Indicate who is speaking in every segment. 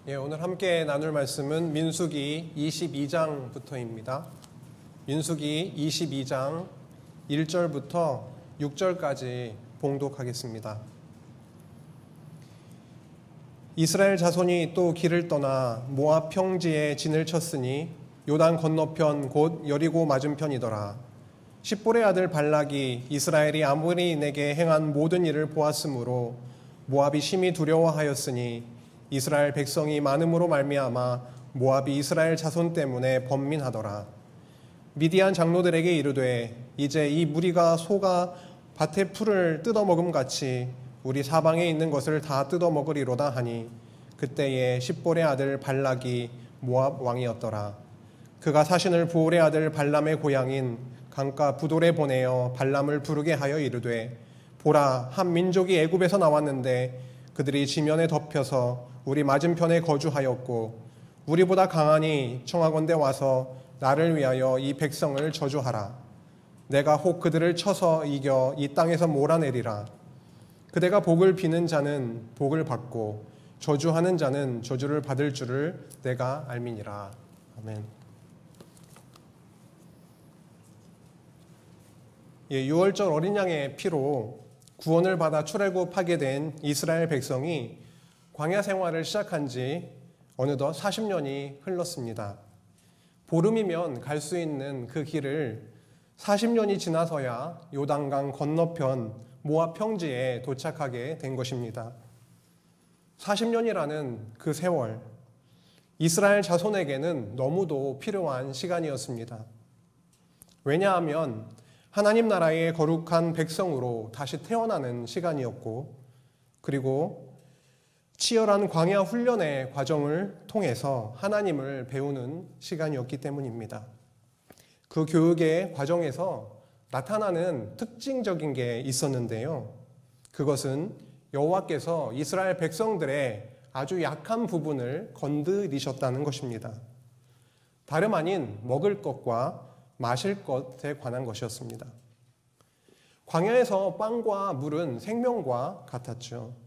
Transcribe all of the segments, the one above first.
Speaker 1: 오늘 함께 나눌 말씀은 민수기 22장부터입니다. 민수기 22장 1절부터 6절까지 봉독하겠습니다. 이스라엘 자손이 또 길을 떠나 모압 평지에 진을 쳤으니 요단 건너편 곧 여리고 맞은편이더라. 십볼의 아들 발락이 이스라엘이 아모리인에게 행한 모든 일을 보았으므로 모압이 심히 두려워하였으니 이스라엘 백성이 많음으로 말미암아 모압이 이스라엘 자손 때문에 번민하더라. 미디안 장로들에게 이르되 이제 이 무리가 소가 밭의 풀을 뜯어먹음 같이 우리 사방에 있는 것을 다 뜯어먹으리로다 하니 그때에 십볼의 아들 발락이 모압 왕이었더라. 그가 사신을 부올의 아들 발람의 고향인 강가 부돌에 보내어 발람을 부르게 하여 이르되 보라, 한 민족이 애굽에서 나왔는데 그들이 지면에 덮여서 우리 맞은편에 거주하였고 우리보다 강하니 청하건대 와서 나를 위하여 이 백성을 저주하라. 내가 혹 그들을 쳐서 이겨 이 땅에서 몰아내리라. 그대가 복을 비는 자는 복을 받고 저주하는 자는 저주를 받을 줄을 내가 알미니라. 아멘. 6월절 어린 양의 피로 구원을 받아 출애굽하게 된 이스라엘 백성이 광야 생활을 시작한 지 어느덧 40년이 흘렀습니다. 보름이면 갈 수 있는 그 길을 40년이 지나서야 요단강 건너편 모압 평지에 도착하게 된 것입니다. 40년이라는 그 세월, 이스라엘 자손에게는 너무도 필요한 시간이었습니다. 왜냐하면 하나님 나라의 거룩한 백성으로 다시 태어나는 시간이었고, 그리고 치열한 광야 훈련의 과정을 통해서 하나님을 배우는 시간이었기 때문입니다. 그 교육의 과정에서 나타나는 특징적인 게 있었는데요. 그것은 여호와께서 이스라엘 백성들의 아주 약한 부분을 건드리셨다는 것입니다. 다름 아닌 먹을 것과 마실 것에 관한 것이었습니다. 광야에서 빵과 물은 생명과 같았죠.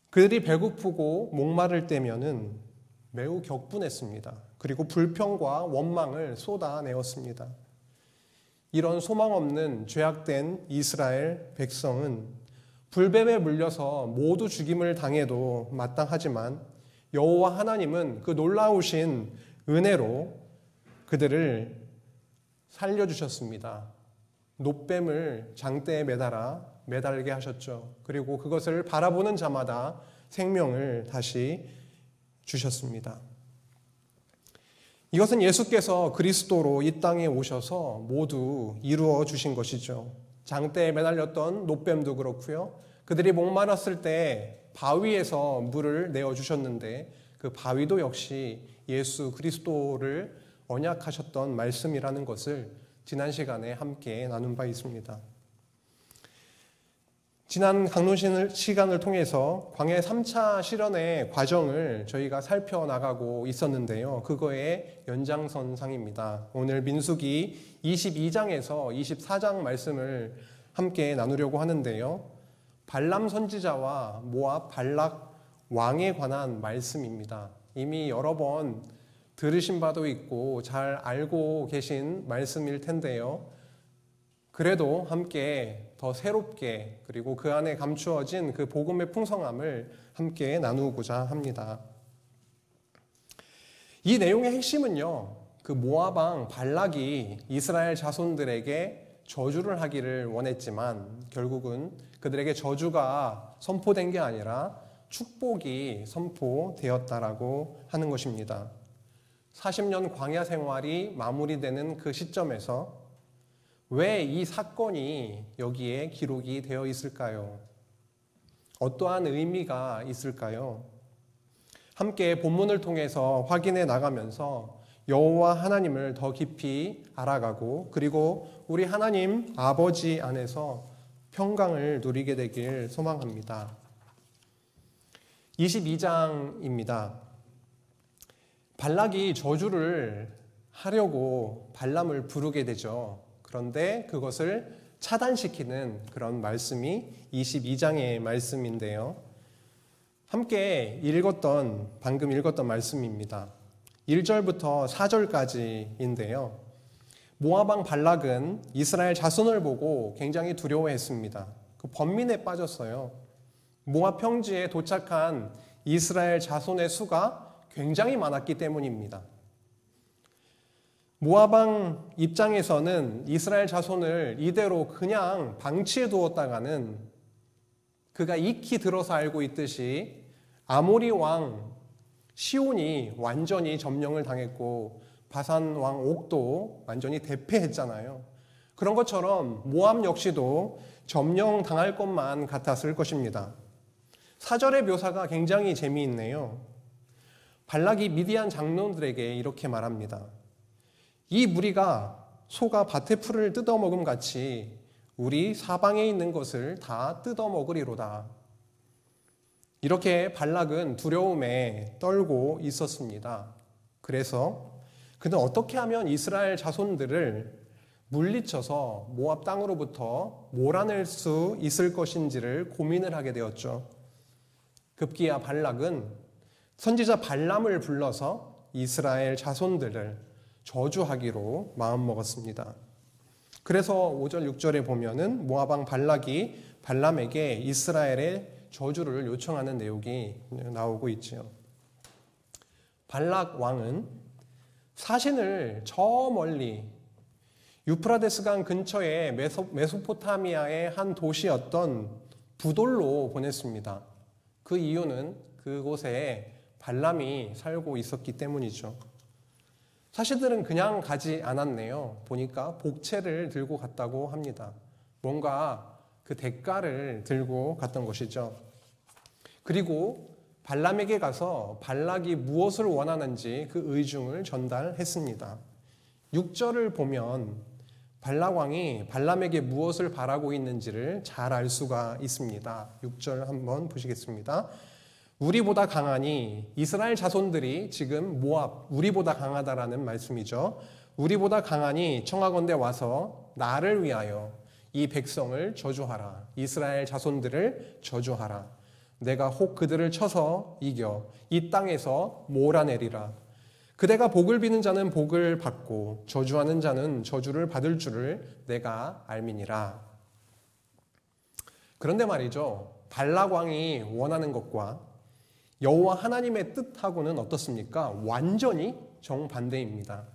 Speaker 1: 그들이 배고프고 목마를 때면은 매우 격분했습니다. 그리고 불평과 원망을 쏟아내었습니다. 이런 소망 없는 죄악된 이스라엘 백성은 불뱀에 물려서 모두 죽임을 당해도 마땅하지만 여호와 하나님은 그 놀라우신 은혜로 그들을 살려주셨습니다. 놋뱀을 장대에 매달게 하셨죠. 그리고 그것을 바라보는 자마다 생명을 다시 주셨습니다. 이것은 예수께서 그리스도로 이 땅에 오셔서 모두 이루어 주신 것이죠. 장대에 매달렸던 놋뱀도 그렇고요. 그들이 목마랐을 때 바위에서 물을 내어주셨는데 그 바위도 역시 예수 그리스도를 언약하셨던 말씀이라는 것을 지난 시간에 함께 나눈 바 있습니다. 지난 강론 시간을 통해서 광야 3차 실현의 과정을 저희가 살펴나가고 있었는데요. 그거의 연장선상입니다. 오늘 민수기 22장에서 24장 말씀을 함께 나누려고 하는데요. 발람 선지자와 모압 발락 왕에 관한 말씀입니다. 이미 여러 번 들으신 바도 있고 잘 알고 계신 말씀일 텐데요. 그래도 함께 더 새롭게 그리고 그 안에 감추어진 그 복음의 풍성함을 함께 나누고자 합니다. 이 내용의 핵심은요, 그 모압 왕 발락이 이스라엘 자손들에게 저주를 하기를 원했지만 결국은 그들에게 저주가 선포된 게 아니라 축복이 선포되었다라고 하는 것입니다. 40년 광야 생활이 마무리되는 그 시점에서 왜 이 사건이 여기에 기록이 되어 있을까요? 어떠한 의미가 있을까요? 함께 본문을 통해서 확인해 나가면서 여호와 하나님을 더 깊이 알아가고 그리고 우리 하나님 아버지 안에서 평강을 누리게 되길 소망합니다. 22장입니다. 발락이 저주를 하려고 발람을 부르게 되죠. 그런데 그것을 차단시키는 그런 말씀이 22장의 말씀인데요. 함께 방금 읽었던 말씀입니다. 1절부터 4절까지인데요. 모압 왕 발락은 이스라엘 자손을 보고 굉장히 두려워했습니다. 그 번민에 빠졌어요. 모압 평지에 도착한 이스라엘 자손의 수가 굉장히 많았기 때문입니다. 모압 왕 입장에서는 이스라엘 자손을 이대로 그냥 방치해 두었다가는 그가 익히 들어서 알고 있듯이 아모리 왕 시온이 완전히 점령을 당했고 바산 왕 옥도 완전히 대패했잖아요. 그런 것처럼 모압 역시도 점령당할 것만 같았을 것입니다. 4절의 묘사가 굉장히 재미있네요. 발락이 미디안 장로들에게 이렇게 말합니다. 이 무리가 소가 밭의 풀을 뜯어먹음 같이 우리 사방에 있는 것을 다 뜯어먹으리로다. 이렇게 발락은 두려움에 떨고 있었습니다. 그래서 그는 어떻게 하면 이스라엘 자손들을 물리쳐서 모압 땅으로부터 몰아낼 수 있을 것인지를 고민을 하게 되었죠. 급기야 발락은 선지자 발람을 불러서 이스라엘 자손들을 저주하기로 마음먹었습니다. 그래서 5절 6절에 보면은 모압 왕 발락이 발람에게 이스라엘의 저주를 요청하는 내용이 나오고 있지요. 발락 왕은 사신을 저 멀리 유프라데스강 근처의 메소포타미아의 한 도시였던 부돌로 보냈습니다. 그 이유는 그곳에 발람이 살고 있었기 때문이죠. 사신들은 그냥 가지 않았네요. 보니까 복채를 들고 갔다고 합니다. 뭔가 그 대가를 들고 갔던 것이죠. 그리고 발람에게 가서 발락이 무엇을 원하는지 그 의중을 전달했습니다. 6절을 보면 발락 왕이 발람에게 무엇을 바라고 있는지를 잘 알 수가 있습니다. 6절 한번 보시겠습니다. 우리보다 강하니 이스라엘 자손들이 지금 모압, 우리보다 강하다라는 말씀이죠. 우리보다 강하니 청하건대 와서 나를 위하여 이 백성을 저주하라. 이스라엘 자손들을 저주하라. 내가 혹 그들을 쳐서 이겨 이 땅에서 몰아내리라. 그대가 복을 비는 자는 복을 받고 저주하는 자는 저주를 받을 줄을 내가 알미니라. 그런데 말이죠. 발락 왕이 원하는 것과 여호와 하나님의 뜻하고는 어떻습니까? 완전히 정반대입니다.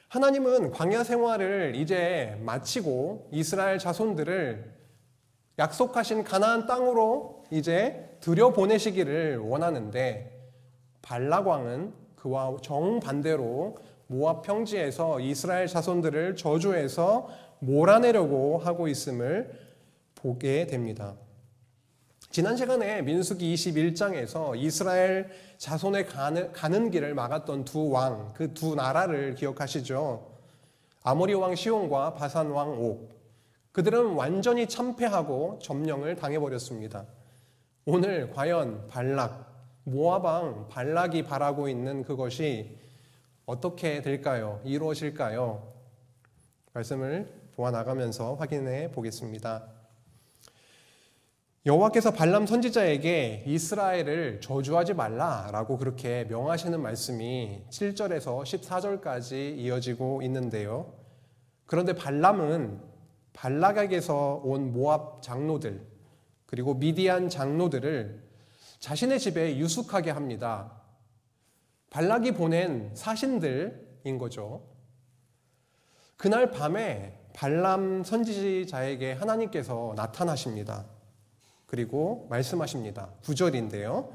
Speaker 1: 하나님은 광야 생활을 이제 마치고 이스라엘 자손들을 약속하신 가나안 땅으로 이제 들여보내시기를 원하는데 발락 왕은 그와 정반대로 모압 평지에서 이스라엘 자손들을 저주해서 몰아내려고 하고 있음을 보게 됩니다. 지난 시간에 민수기 21장에서 이스라엘 자손의 가는 길을 막았던 두 왕, 그 두 나라를 기억하시죠? 아모리 왕 시온과 바산 왕 옥. 그들은 완전히 참패하고 점령을 당해버렸습니다. 오늘 과연 모압 왕 발락이 바라고 있는 그것이 어떻게 될까요? 이루어질까요? 말씀을 보아나가면서 확인해 보겠습니다. 여호와께서 발람 선지자에게 이스라엘을 저주하지 말라라고 그렇게 명하시는 말씀이 7절에서 14절까지 이어지고 있는데요. 그런데 발람은 발락에게서 온 모압 장로들 그리고 미디안 장로들을 자신의 집에 유숙하게 합니다. 발락이 보낸 사신들인 거죠. 그날 밤에 발람 선지자에게 하나님께서 나타나십니다. 그리고 말씀하십니다. 9절인데요.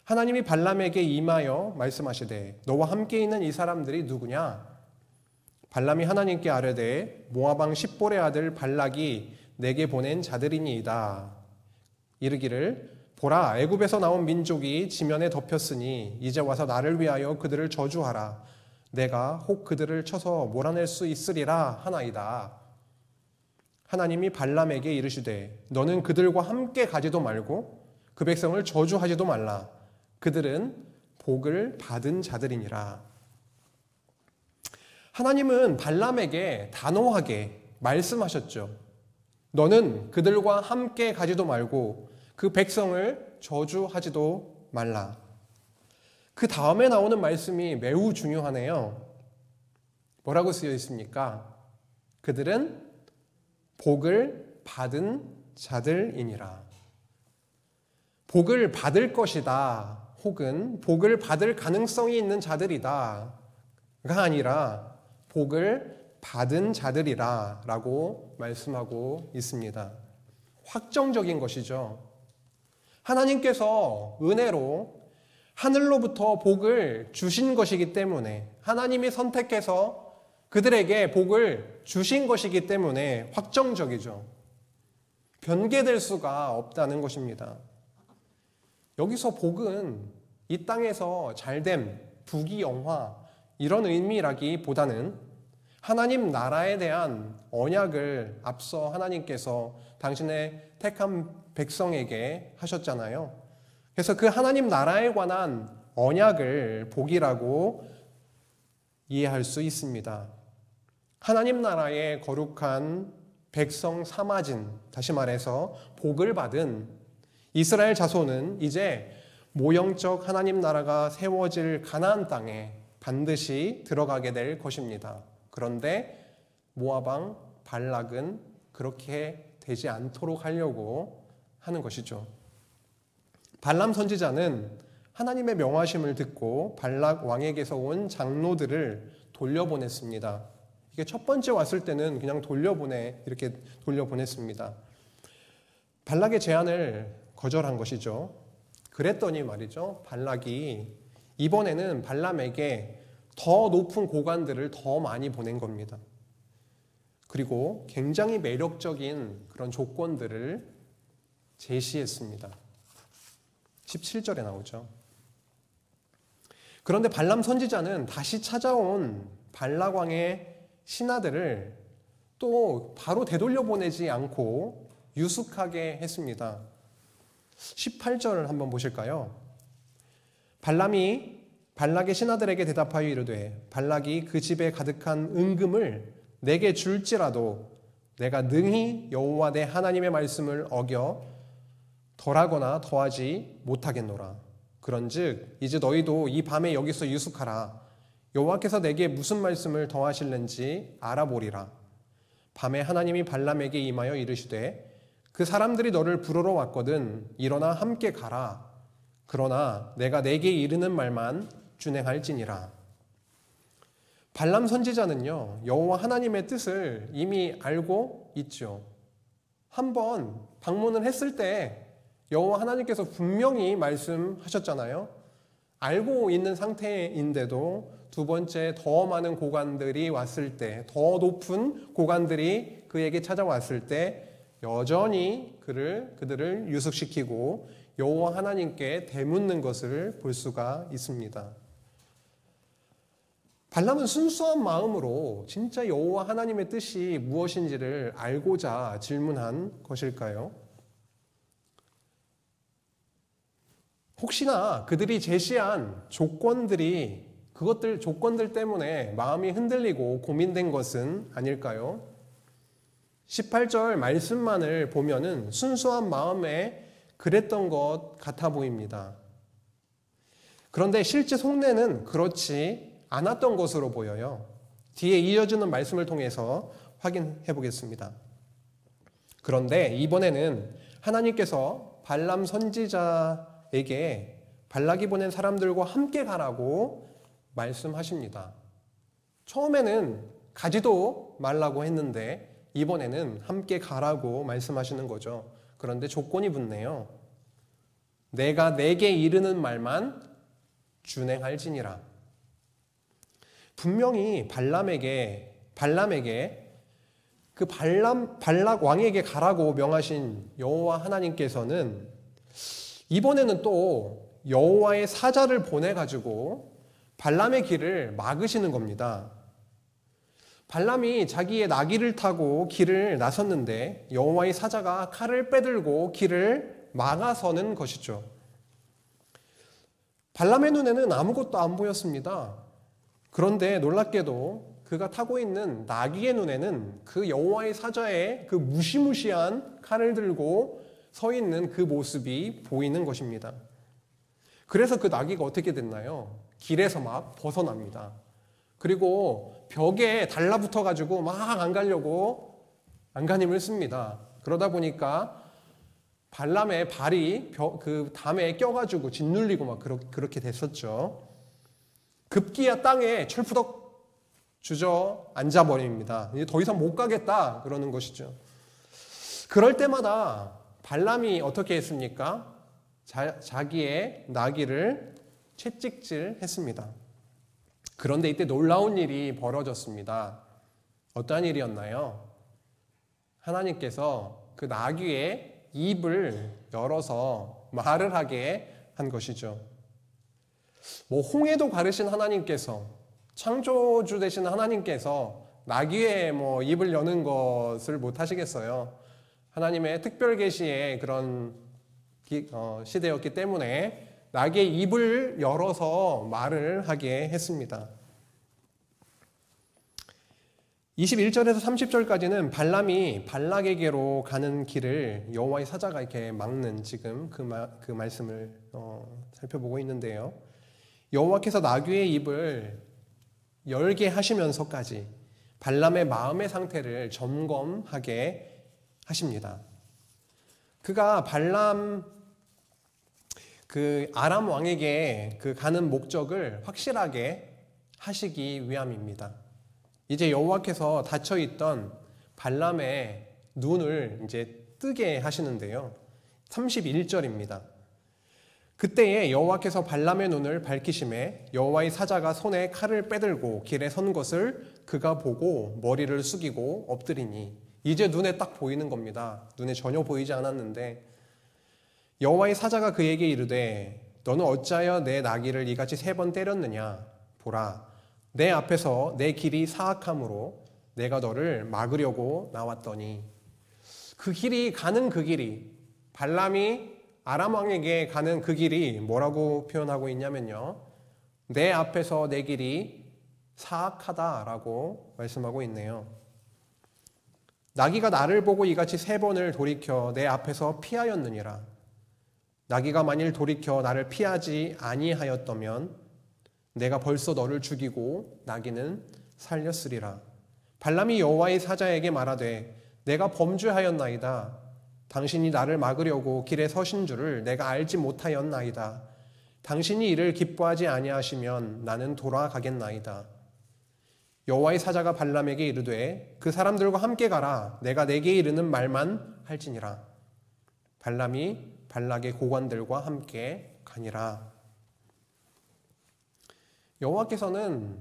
Speaker 1: 하나님이 발람에게 임하여 말씀하시되 너와 함께 있는 이 사람들이 누구냐? 발람이 하나님께 아뢰되 모압 왕 십볼의 아들 발락이 내게 보낸 자들이니이다. 이르기를 보라 애굽에서 나온 민족이 지면에 덮였으니 이제 와서 나를 위하여 그들을 저주하라. 내가 혹 그들을 쳐서 몰아낼 수 있으리라 하나이다. 하나님이 발람에게 이르시되 너는 그들과 함께 가지도 말고 그 백성을 저주하지도 말라. 그들은 복을 받은 자들이니라. 하나님은 발람에게 단호하게 말씀하셨죠. 너는 그들과 함께 가지도 말고 그 백성을 저주하지도 말라. 그 다음에 나오는 말씀이 매우 중요하네요. 뭐라고 쓰여 있습니까? 그들은 복을 받은 자들이니라. 복을 받을 것이다, 혹은 복을 받을 가능성이 있는 자들이다가 아니라 복을 받은 자들이라 라고 말씀하고 있습니다. 확정적인 것이죠. 하나님께서 은혜로 하늘로부터 복을 주신 것이기 때문에, 하나님이 선택해서 그들에게 복을 주신 것이기 때문에 확정적이죠. 변개될 수가 없다는 것입니다. 여기서 복은 이 땅에서 잘됨, 부귀영화 이런 의미라기보다는 하나님 나라에 대한 언약을 앞서 하나님께서 당신의 택한 백성에게 하셨잖아요. 그래서 그 하나님 나라에 관한 언약을 복이라고 이해할 수 있습니다. 하나님 나라의 거룩한 백성 삼아진, 다시 말해서 복을 받은 이스라엘 자손은 이제 모형적 하나님 나라가 세워질 가나안 땅에 반드시 들어가게 될 것입니다. 그런데 모압 왕 발락은 그렇게 되지 않도록 하려고 하는 것이죠. 발람 선지자는 하나님의 명하심을 듣고 발락 왕에게서 온 장로들을 돌려보냈습니다. 이게 첫 번째 왔을 때는 그냥 이렇게 돌려보냈습니다. 발락의 제안을 거절한 것이죠. 그랬더니 말이죠, 발락이 이번에는 발람에게 더 높은 고관들을 더 많이 보낸 겁니다. 그리고 굉장히 매력적인 그런 조건들을 제시했습니다. 17절에 나오죠. 그런데 발람 선지자는 다시 찾아온 발락 왕의 신하들을 또 바로 되돌려 보내지 않고 유숙하게 했습니다. 18절을 한번 보실까요? 발람이 발락의 신하들에게 대답하여 이르되 발락이 그 집에 가득한 은금을 내게 줄지라도 내가 능히 여호와 내 하나님의 말씀을 어겨 덜하거나 더하지 못하겠노라. 그런즉 이제 너희도 이 밤에 여기서 유숙하라. 여호와께서 내게 무슨 말씀을 더하실는지 알아보리라. 밤에 하나님이 발람에게 임하여 이르시되 그 사람들이 너를 부르러 왔거든 일어나 함께 가라. 그러나 내가 내게 이르는 말만 준행할지니라. 발람 선지자는요, 여호와 하나님의 뜻을 이미 알고 있죠. 한번 방문을 했을 때 여호와 하나님께서 분명히 말씀하셨잖아요. 알고 있는 상태인데도 두 번째 더 많은 고관들이 왔을 때, 더 높은 고관들이 그에게 찾아왔을 때 여전히 그들을 유숙시키고 여호와 하나님께 되묻는 것을 볼 수가 있습니다. 발람은 순수한 마음으로 진짜 여호와 하나님의 뜻이 무엇인지를 알고자 질문한 것일까요? 혹시나 그들이 제시한 조건들 때문에 마음이 흔들리고 고민된 것은 아닐까요? 18절 말씀만을 보면은 순수한 마음에 그랬던 것 같아 보입니다. 그런데 실제 속내는 그렇지 않았던 것으로 보여요. 뒤에 이어지는 말씀을 통해서 확인해 보겠습니다. 그런데 이번에는 하나님께서 발람 선지자에게 발락이 보낸 사람들과 함께 가라고 말씀하십니다. 처음에는 가지도 말라고 했는데 이번에는 함께 가라고 말씀하시는 거죠. 그런데 조건이 붙네요. 내가 내게 이르는 말만 준행할지니라. 분명히 발락에게 그 발락 왕에게 가라고 명하신 여호와 하나님께서는 이번에는 또 여호와의 사자를 보내가지고 발람의 길을 막으시는 겁니다. 발람이 자기의 나귀를 타고 길을 나섰는데 여호와의 사자가 칼을 빼들고 길을 막아서는 것이죠. 발람의 눈에는 아무것도 안 보였습니다. 그런데 놀랍게도 그가 타고 있는 나귀의 눈에는 그 여호와의 사자의 그 무시무시한 칼을 들고 서 있는 그 모습이 보이는 것입니다. 그래서 그 나귀가 어떻게 됐나요? 길에서 막 벗어납니다. 그리고 벽에 달라붙어 가지고 막 안 가려고 안간힘을 씁니다. 그러다 보니까 발람의 발이 그 담에 껴가지고 짓눌리고 막 그렇게 됐었죠. 급기야 땅에 철푸덕 주저앉아 버립니다. 이제 더 이상 못 가겠다 그러는 것이죠. 그럴 때마다 발람이 어떻게 했습니까? 자기의 나귀를 채찍질했습니다. 그런데 이때 놀라운 일이 벌어졌습니다. 어떠한 일이었나요? 하나님께서 그 나귀의 입을 열어서 말을 하게 한 것이죠. 홍해도 가르신 하나님께서, 창조주 되신 하나님께서 나귀의 입을 여는 것을 못 하시겠어요. 하나님의 특별 계시의 그런 시대였기 때문에 나귀의 입을 열어서 말을 하게 했습니다. 21절에서 30절까지는 발람이 발락에게로 가는 길을 여호와의 사자가 이렇게 막는 지금 그 말씀을 살펴보고 있는데요. 여호와께서 나귀의 입을 열게 하시면서까지 발람의 마음의 상태를 점검하게 하십니다. 그가 발람 아람 왕에게 가는 목적을 확실하게 하시기 위함입니다. 이제 여호와께서 닫혀있던 발람의 눈을 이제 뜨게 하시는데요. 31절입니다. 그때에 여호와께서 발람의 눈을 밝히심에 여호와의 사자가 손에 칼을 빼들고 길에 선 것을 그가 보고 머리를 숙이고 엎드리니, 이제 눈에 딱 보이는 겁니다. 눈에 전혀 보이지 않았는데 여호와의 사자가 그에게 이르되 너는 어찌하여 내 나귀를 이같이 3번 때렸느냐? 보라, 내 앞에서 내 길이 사악함으로 내가 너를 막으려고 나왔더니. 그 길이 발람이 아람 왕에게 가는 그 길이 뭐라고 표현하고 있냐면요, 내 앞에서 내 길이 사악하다라고 말씀하고 있네요. 나귀가 나를 보고 이같이 3번을 돌이켜 내 앞에서 피하였느니라. 나귀가 만일 돌이켜 나를 피하지 아니하였다면 내가 벌써 너를 죽이고 나귀는 살렸으리라. 발람이 여호와의 사자에게 말하되 내가 범죄하였나이다. 당신이 나를 막으려고 길에 서신 줄을 내가 알지 못하였나이다. 당신이 이를 기뻐하지 아니하시면 나는 돌아가겠나이다. 여호와의 사자가 발람에게 이르되 그 사람들과 함께 가라. 내가 내게 이르는 말만 할지니라. 발람이 발락의 고관들과 함께 가니라. 여호와께서는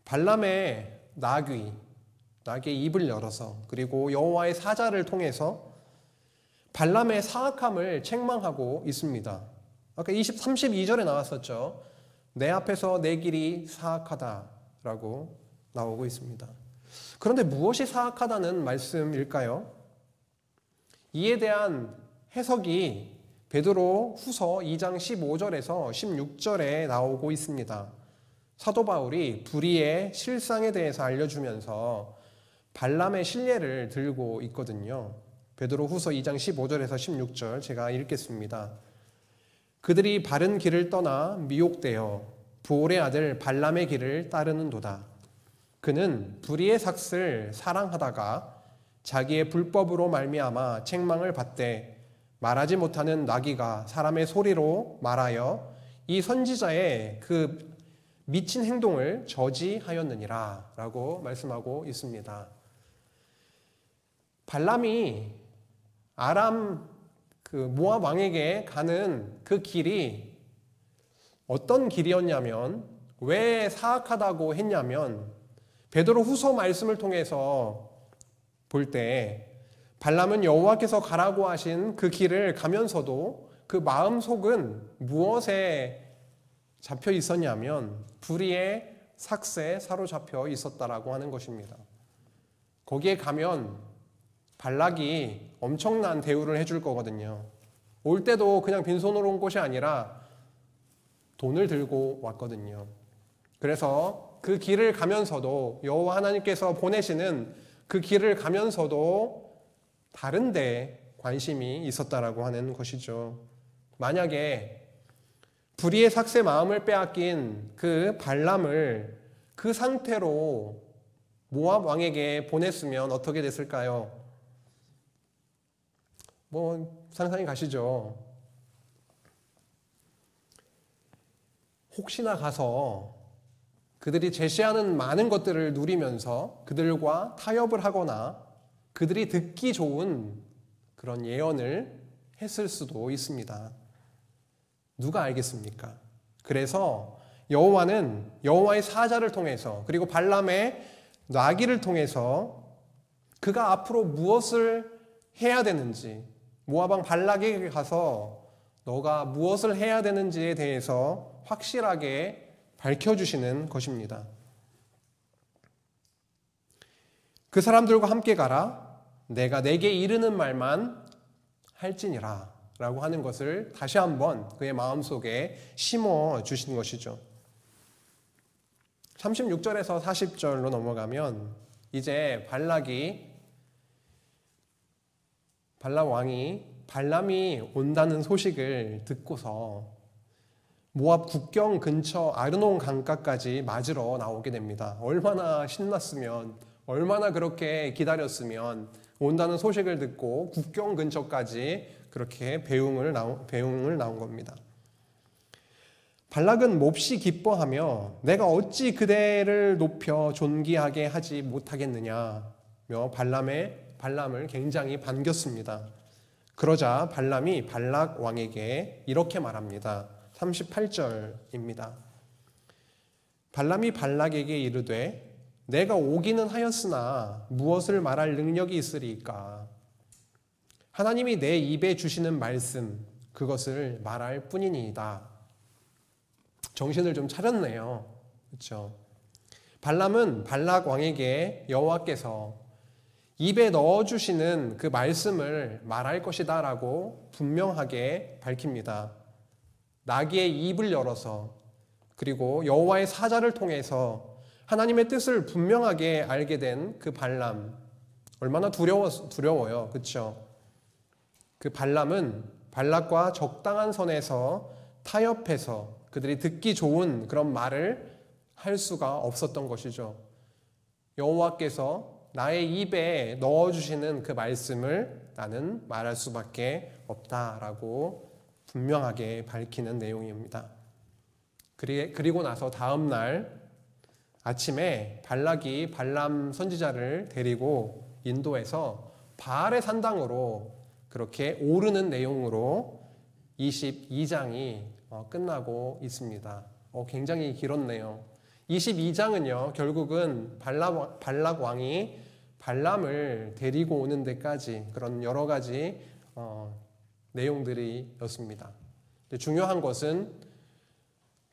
Speaker 1: 발람의 나귀의 입을 열어서, 그리고 여호와의 사자를 통해서 발람의 사악함을 책망하고 있습니다. 아까 32절에 나왔었죠. 내 앞에서 내 길이 사악하다라고 나오고 있습니다. 그런데 무엇이 사악하다는 말씀일까요? 이에 대한 해석이 베드로 후서 2장 15절에서 16절에 나오고 있습니다. 사도 바울이 불의의 실상에 대해서 알려주면서 발람의 실례를 들고 있거든요. 베드로 후서 2장 15절에서 16절 제가 읽겠습니다. 그들이 바른 길을 떠나 미혹되어 부올의 아들 발람의 길을 따르는도다. 그는 불의의 삭슬 사랑하다가 자기의 불법으로 말미암아 책망을 받되 말하지 못하는 나귀가 사람의 소리로 말하여 이 선지자의 그 미친 행동을 저지하였느니라 라고 말씀하고 있습니다. 발람이 아람 모압 왕에게 가는 그 길이 어떤 길이었냐면, 왜 사악하다고 했냐면, 베드로 후서 말씀을 통해서 볼 때 발람은 여호와께서 가라고 하신 그 길을 가면서도 그 마음속은 무엇에 잡혀 있었냐면 불의의 삭세에 사로잡혀 있었다라고 하는 것입니다. 거기에 가면 발락이 엄청난 대우를 해줄 거거든요. 올 때도 그냥 빈손으로 온 것이 아니라 돈을 들고 왔거든요. 그래서 그 길을 가면서도, 여호와 하나님께서 보내시는 그 길을 가면서도 다른 데 관심이 있었다라고 하는 것이죠. 만약에 불의의 삭새 마음을 빼앗긴 그 발람을 그 상태로 모압 왕에게 보냈으면 어떻게 됐을까요? 상상이 가시죠? 혹시나 가서 그들이 제시하는 많은 것들을 누리면서 그들과 타협을 하거나 그들이 듣기 좋은 그런 예언을 했을 수도 있습니다. 누가 알겠습니까? 그래서 여호와는 여호와의 사자를 통해서 그리고 발람의 나귀를 통해서 그가 앞으로 무엇을 해야 되는지, 모압 왕 발락에게 가서 너가 무엇을 해야 되는지에 대해서 확실하게 밝혀주시는 것입니다. 그 사람들과 함께 가라. 내가 내게 이르는 말만 할지니라 라고 하는 것을 다시 한번 그의 마음속에 심어 주신 것이죠. 36절에서 40절로 넘어가면 이제 발람 왕이 발람이 온다는 소식을 듣고서 모압 국경 근처 아르논 강가까지 맞으러 나오게 됩니다. 얼마나 신났으면, 얼마나 그렇게 기다렸으면 온다는 소식을 듣고 국경 근처까지 그렇게 배웅을 나온 겁니다. 발락은 몹시 기뻐하며 내가 어찌 그대를 높여 존귀하게 하지 못하겠느냐며 발람을 굉장히 반겼습니다. 그러자 발람이 발락 왕에게 이렇게 말합니다. 38절입니다. 발람이 발락에게 이르되 내가 오기는 하였으나 무엇을 말할 능력이 있으리까? 하나님이 내 입에 주시는 말씀 그것을 말할 뿐이니이다. 정신을 좀 차렸네요. 그렇죠? 발람은 발락 왕에게 여호와께서 입에 넣어주시는 그 말씀을 말할 것이다 라고 분명하게 밝힙니다. 나귀의 입을 열어서 그리고 여호와의 사자를 통해서 하나님의 뜻을 분명하게 알게 된 그 발람, 얼마나 두려워요. 그렇죠? 그 발람은 발락과 적당한 선에서 타협해서 그들이 듣기 좋은 그런 말을 할 수가 없었던 것이죠. 여호와께서 나의 입에 넣어주시는 그 말씀을 나는 말할 수밖에 없다라고 분명하게 밝히는 내용입니다. 그리고 나서 다음 날 아침에 발락이 발람 선지자를 데리고 인도해서 바알의 산당으로 그렇게 오르는 내용으로 22장이 끝나고 있습니다. 굉장히 길었네요. 22장은요, 결국은 발락 왕이 발람을 데리고 오는 데까지 그런 여러 가지 내용들이었습니다. 중요한 것은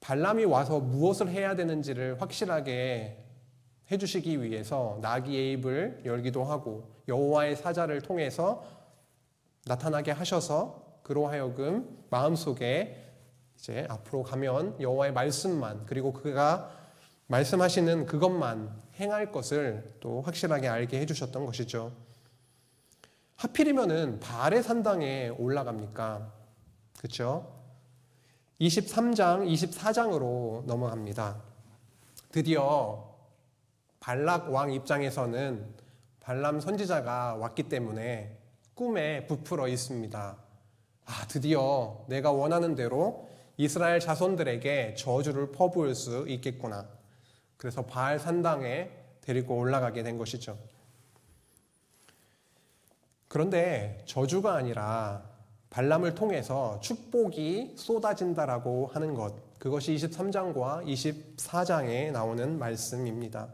Speaker 1: 발람이 와서 무엇을 해야 되는지를 확실하게 해주시기 위해서 나귀의 입을 열기도 하고 여호와의 사자를 통해서 나타나게 하셔서 그로 하여금 마음속에 이제 앞으로 가면 여호와의 말씀만 그리고 그가 말씀하시는 그것만 행할 것을 또 확실하게 알게 해주셨던 것이죠. 하필이면은 바알의 산당에 올라갑니까? 그렇죠? 23장, 24장으로 넘어갑니다. 드디어 발락 왕 입장에서는 발람 선지자가 왔기 때문에 꿈에 부풀어 있습니다. 드디어 내가 원하는 대로 이스라엘 자손들에게 저주를 퍼부을 수 있겠구나. 그래서 바알 산당에 데리고 올라가게 된 것이죠. 그런데 저주가 아니라 발람을 통해서 축복이 쏟아진다라고 하는 것, 그것이 23장과 24장에 나오는 말씀입니다.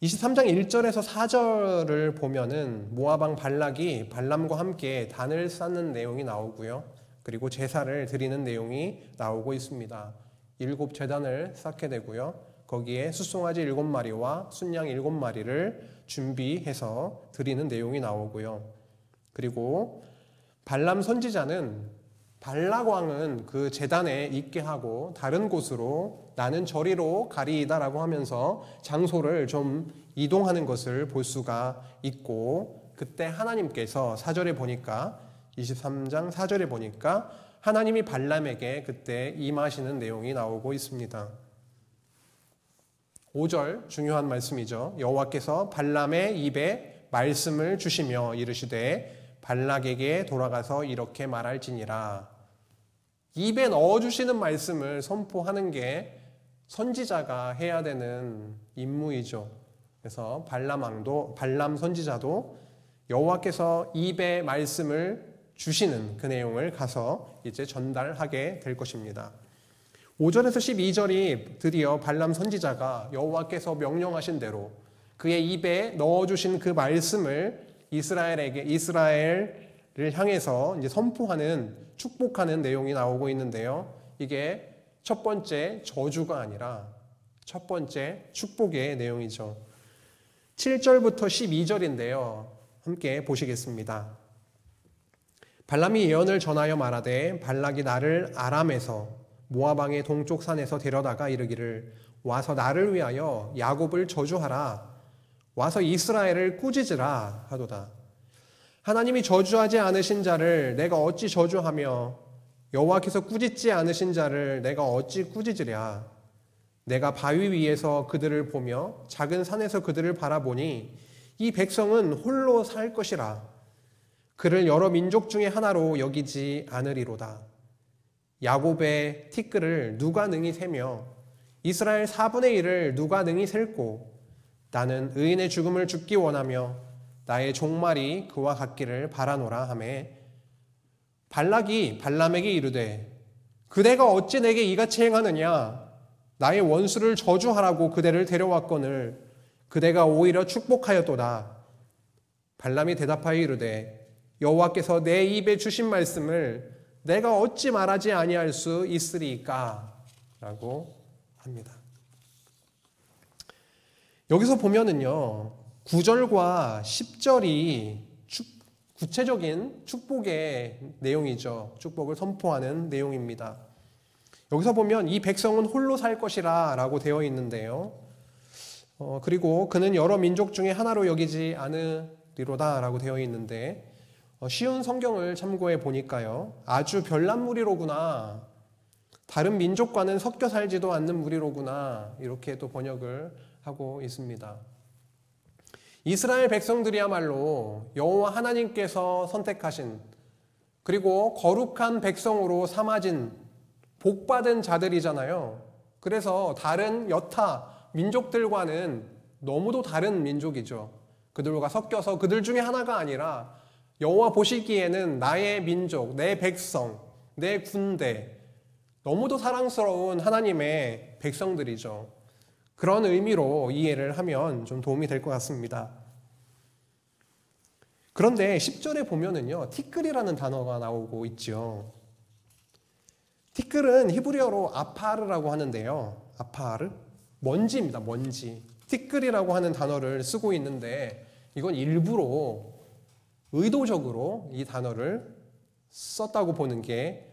Speaker 1: 23장 1절에서 4절을 보면은 모압 왕 발락이 발람과 함께 단을 쌓는 내용이 나오고요. 그리고 제사를 드리는 내용이 나오고 있습니다. 7제단을 쌓게 되고요. 거기에 숫송아지 7마리와 순양 7마리를 준비해서 드리는 내용이 나오고요. 그리고 발람 선지자는 발락 왕은 그 제단에 있게 하고 다른 곳으로 나는 저리로 가리이다라고 하면서 장소를 좀 이동하는 것을 볼 수가 있고 그때 하나님께서 4절에 보니까 23장 4절에 보니까 하나님이 발람에게 그때 임하시는 내용이 나오고 있습니다. 5절 중요한 말씀이죠. 여호와께서 발람의 입에 말씀을 주시며 이르시되 발락에게 돌아가서 이렇게 말할지니라. 입에 넣어주시는 말씀을 선포하는 게 선지자가 해야 되는 임무이죠. 그래서 발람 선지자도 여호와께서 입에 말씀을 주시는 그 내용을 가서 이제 전달하게 될 것입니다. 5절에서 12절이 드디어 발람 선지자가 여호와께서 명령하신 대로 그의 입에 넣어주신 그 말씀을 이스라엘을 향해서 이제 선포하는, 축복하는 내용이 나오고 있는데요. 이게 첫 번째 저주가 아니라 첫 번째 축복의 내용이죠. 7절부터 12절인데요. 함께 보시겠습니다. 발람이 예언을 전하여 말하되 발락이 나를 아람에서 모압왕의 동쪽 산에서 데려다가 이르기를 와서 나를 위하여 야곱을 저주하라 와서 이스라엘을 꾸짖으라 하도다. 하나님이 저주하지 않으신 자를 내가 어찌 저주하며 여호와께서 꾸짖지 않으신 자를 내가 어찌 꾸짖으랴. 내가 바위 위에서 그들을 보며 작은 산에서 그들을 바라보니 이 백성은 홀로 살 것이라. 그를 여러 민족 중에 하나로 여기지 않으리로다. 야곱의 티끌을 누가 능히 세며 이스라엘 4분의 1을 누가 능히 셀고 나는 의인의 죽음을 죽기 원하며 나의 종말이 그와 같기를 바라노라 하매 발락이 발람에게 이르되 그대가 어찌 내게 이같이 행하느냐. 나의 원수를 저주하라고 그대를 데려왔거늘 그대가 오히려 축복하였도다. 발람이 대답하여 이르되 여호와께서 내 입에 주신 말씀을 내가 어찌 말하지 아니할 수 있으리까? 라고 합니다. 여기서 보면은요, 9절과 10절이 구체적인 축복의 내용이죠. 축복을 선포하는 내용입니다. 여기서 보면 이 백성은 홀로 살 것이라 라고 되어 있는데요. 그리고 그는 여러 민족 중에 하나로 여기지 않으리로다 라고 되어 있는데 쉬운 성경을 참고해 보니까요. 아주 별난 무리로구나. 다른 민족과는 섞여 살지도 않는 무리로구나. 이렇게 또 번역을 하고 있습니다. 이스라엘 백성들이야말로 여호와 하나님께서 선택하신 그리고 거룩한 백성으로 삼아진 복받은 자들이잖아요. 그래서 다른 여타 민족들과는 너무도 다른 민족이죠. 그들과 섞여서 그들 중에 하나가 아니라 여호와 보시기에는 나의 민족, 내 백성, 내 군대, 너무도 사랑스러운 하나님의 백성들이죠. 그런 의미로 이해를 하면 좀 도움이 될 것 같습니다. 그런데 10절에 보면은요, 티끌이라는 단어가 나오고 있죠. 티끌은 히브리어로 아파르라고 하는데요. 아파르? 먼지입니다. 먼지. 티끌이라고 하는 단어를 쓰고 있는데 이건 일부러 의도적으로 이 단어를 썼다고 보는 게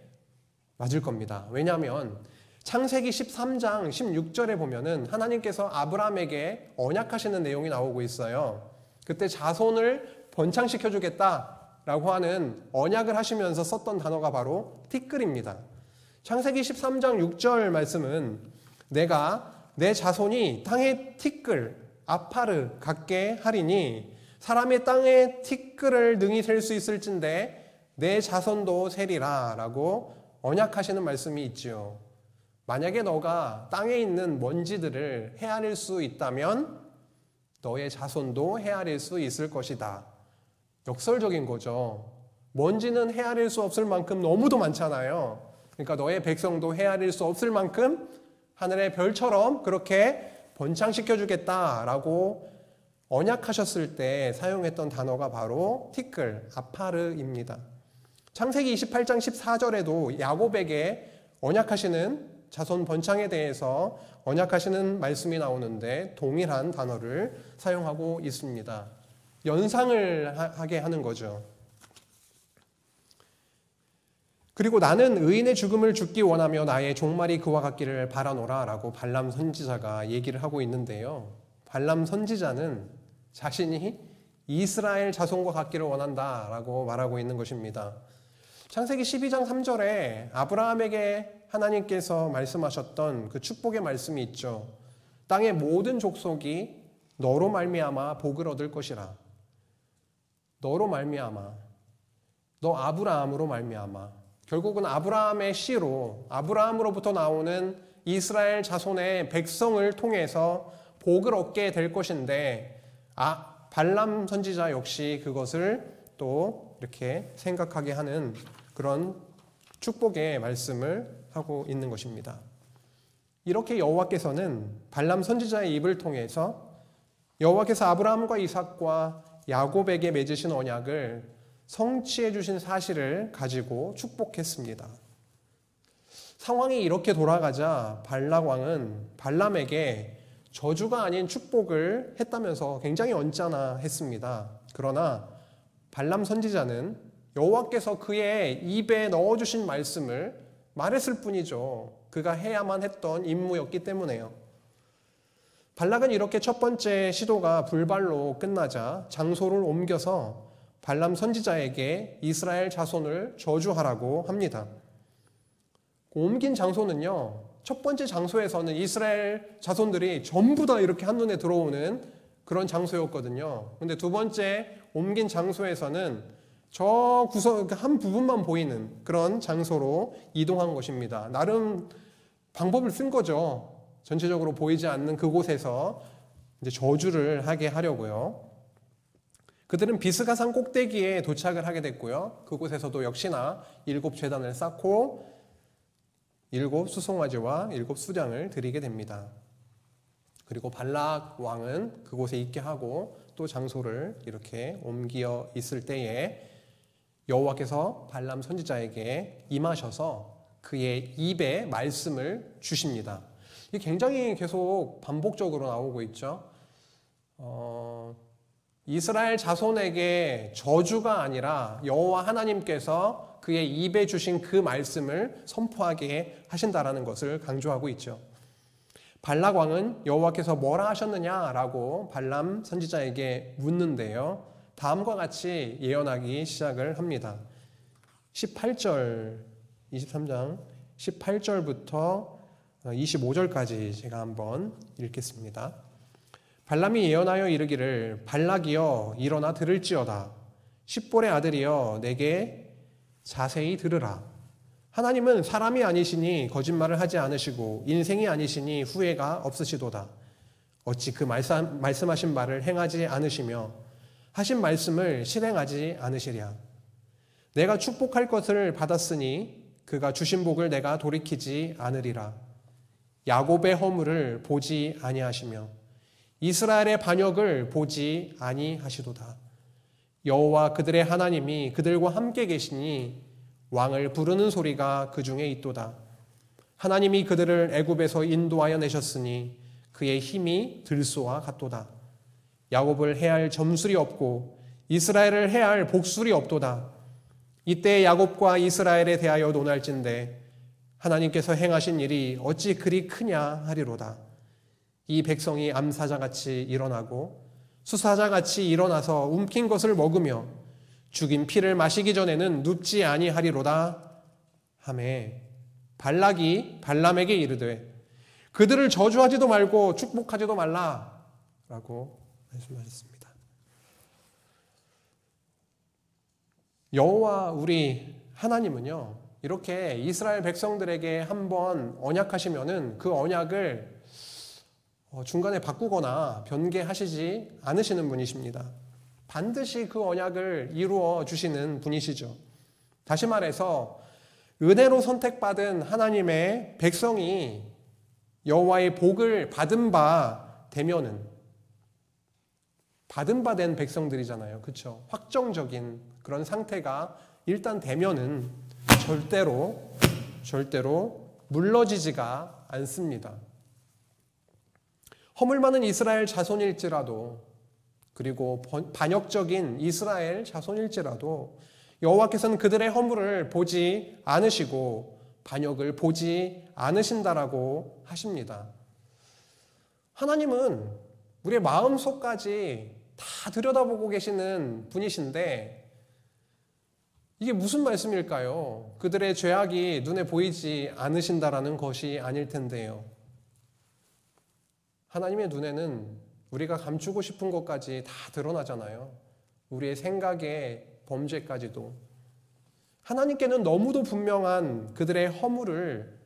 Speaker 1: 맞을 겁니다. 왜냐하면 창세기 13장 16절에 보면은 하나님께서 아브라함에게 언약하시는 내용이 나오고 있어요. 그때 자손을 번창시켜 주겠다라고 하는 언약을 하시면서 썼던 단어가 바로 티끌입니다. 창세기 13장 6절 말씀은 내가 내 자손이 땅의 티끌 아파르 같게 하리니 사람의 땅에 티끌을 능히 셀 수 있을진데 내 자손도 세리라 라고 언약하시는 말씀이 있지요. 만약에 너가 땅에 있는 먼지들을 헤아릴 수 있다면 너의 자손도 헤아릴 수 있을 것이다. 역설적인 거죠. 먼지는 헤아릴 수 없을 만큼 너무도 많잖아요. 그러니까 너의 백성도 헤아릴 수 없을 만큼 하늘의 별처럼 그렇게 번창시켜 주겠다라고 언약하셨을 때 사용했던 단어가 바로 티끌, 아파르입니다. 창세기 28장 14절에도 야곱에게 언약하시는 자손 번창에 대해서 언약하시는 말씀이 나오는데 동일한 단어를 사용하고 있습니다. 연상을 하게 하는 거죠. 그리고 나는 의인의 죽음을 죽기 원하며 나의 종말이 그와 같기를 바라노라 라고 발람 선지자가 얘기를 하고 있는데요. 발람 선지자는 자신이 이스라엘 자손과 같기를 원한다라고 말하고 있는 것입니다. 창세기 12장 3절에 아브라함에게 하나님께서 말씀하셨던 그 축복의 말씀이 있죠. 땅의 모든 족속이 너로 말미암아 복을 얻을 것이라. 너로 말미암아, 너 아브라함으로 말미암아. 결국은 아브라함의 씨로, 아브라함으로부터 나오는 이스라엘 자손의 백성을 통해서 복을 얻게 될 것인데, 발람 선지자 역시 그것을 또 이렇게 생각하게 하는 그런 축복의 말씀을 하고 있는 것입니다. 이렇게 여호와께서는 발람 선지자의 입을 통해서 여호와께서 아브라함과 이삭과 야곱에게 맺으신 언약을 성취해 주신 사실을 가지고 축복했습니다. 상황이 이렇게 돌아가자 발락 왕은 발람에게 저주가 아닌 축복을 했다면서 굉장히 언짢아했습니다. 그러나 발람 선지자는 여호와께서 그의 입에 넣어주신 말씀을 말했을 뿐이죠. 그가 해야만 했던 임무였기 때문에요. 발락은 이렇게 첫 번째 시도가 불발로 끝나자 장소를 옮겨서 발람 선지자에게 이스라엘 자손을 저주하라고 합니다. 옮긴 장소는요, 첫 번째 장소에서는 이스라엘 자손들이 전부 다 이렇게 한눈에 들어오는 그런 장소였거든요. 근데 두 번째 옮긴 장소에서는 저 구석 한 부분만 보이는 그런 장소로 이동한 것입니다. 나름 방법을 쓴 거죠. 전체적으로 보이지 않는 그곳에서 이제 저주를 하게 하려고요. 그들은 비스가산 꼭대기에 도착을 하게 됐고요. 그곳에서도 역시나 7제단을 쌓고 7 수송아지와 7 수장을 드리게 됩니다. 그리고 발락 왕은 그곳에 있게 하고 또 장소를 이렇게 옮겨 있을 때에 여호와께서 발람 선지자에게 임하셔서 그의 입에 말씀을 주십니다. 이게 굉장히 계속 반복적으로 나오고 있죠. 이스라엘 자손에게 저주가 아니라 여호와 하나님께서 그의 입에 주신 그 말씀을 선포하게 하신다라는 것을 강조하고 있죠. 발락 왕은 여호와께서 뭐라 하셨느냐라고 발람 선지자에게 묻는데요. 다음과 같이 예언하기 시작을 합니다. 18절, 23장 18절부터 25절까지 제가 한번 읽겠습니다. 발람이 예언하여 이르기를 발락이여 일어나 들을지어다. 십볼의 아들이여 내게 자세히 들으라. 하나님은 사람이 아니시니 거짓말을 하지 않으시고 인생이 아니시니 후회가 없으시도다. 어찌 그 말씀하신 말을 행하지 않으시며 하신 말씀을 실행하지 않으시랴. 내가 축복할 것을 받았으니 그가 주신 복을 내가 돌이키지 않으리라. 야곱의 허물을 보지 아니하시며 이스라엘의 반역을 보지 아니하시도다. 여호와 그들의 하나님이 그들과 함께 계시니 왕을 부르는 소리가 그 중에 있도다. 하나님이 그들을 애굽에서 인도하여 내셨으니 그의 힘이 들소와 같도다. 야곱을 해할 점술이 없고 이스라엘을 해할 복술이 없도다. 이때 야곱과 이스라엘에 대하여 논할진대 하나님께서 행하신 일이 어찌 그리 크냐 하리로다. 이 백성이 암사자같이 일어나고 수사자같이 일어나서 움킨 것을 먹으며 죽인 피를 마시기 전에는 눕지 아니하리로다 하매 발락이 발람에게 이르되 그들을 저주하지도 말고 축복하지도 말라라고 말씀하셨습니다. 여호와 우리 하나님은요, 이렇게 이스라엘 백성들에게 한번 언약하시면은 그 언약을 중간에 바꾸거나 변개하시지 않으시는 분이십니다. 반드시 그 언약을 이루어 주시는 분이시죠. 다시 말해서 은혜로 선택받은 하나님의 백성이 여호와의 복을 받은 바 되면은 받은 바 된 백성들이잖아요. 그렇죠? 확정적인 그런 상태가 일단 되면은 절대로 물러지지가 않습니다. 허물 많은 이스라엘 자손일지라도 그리고 반역적인 이스라엘 자손일지라도 여호와께서는 그들의 허물을 보지 않으시고 반역을 보지 않으신다라고 하십니다. 하나님은 우리의 마음속까지 다 들여다보고 계시는 분이신데 이게 무슨 말씀일까요? 그들의 죄악이 눈에 보이지 않으신다라는 것이 아닐 텐데요. 하나님의 눈에는 우리가 감추고 싶은 것까지 다 드러나잖아요. 우리의 생각의 범죄까지도. 하나님께는 너무도 분명한 그들의 허물을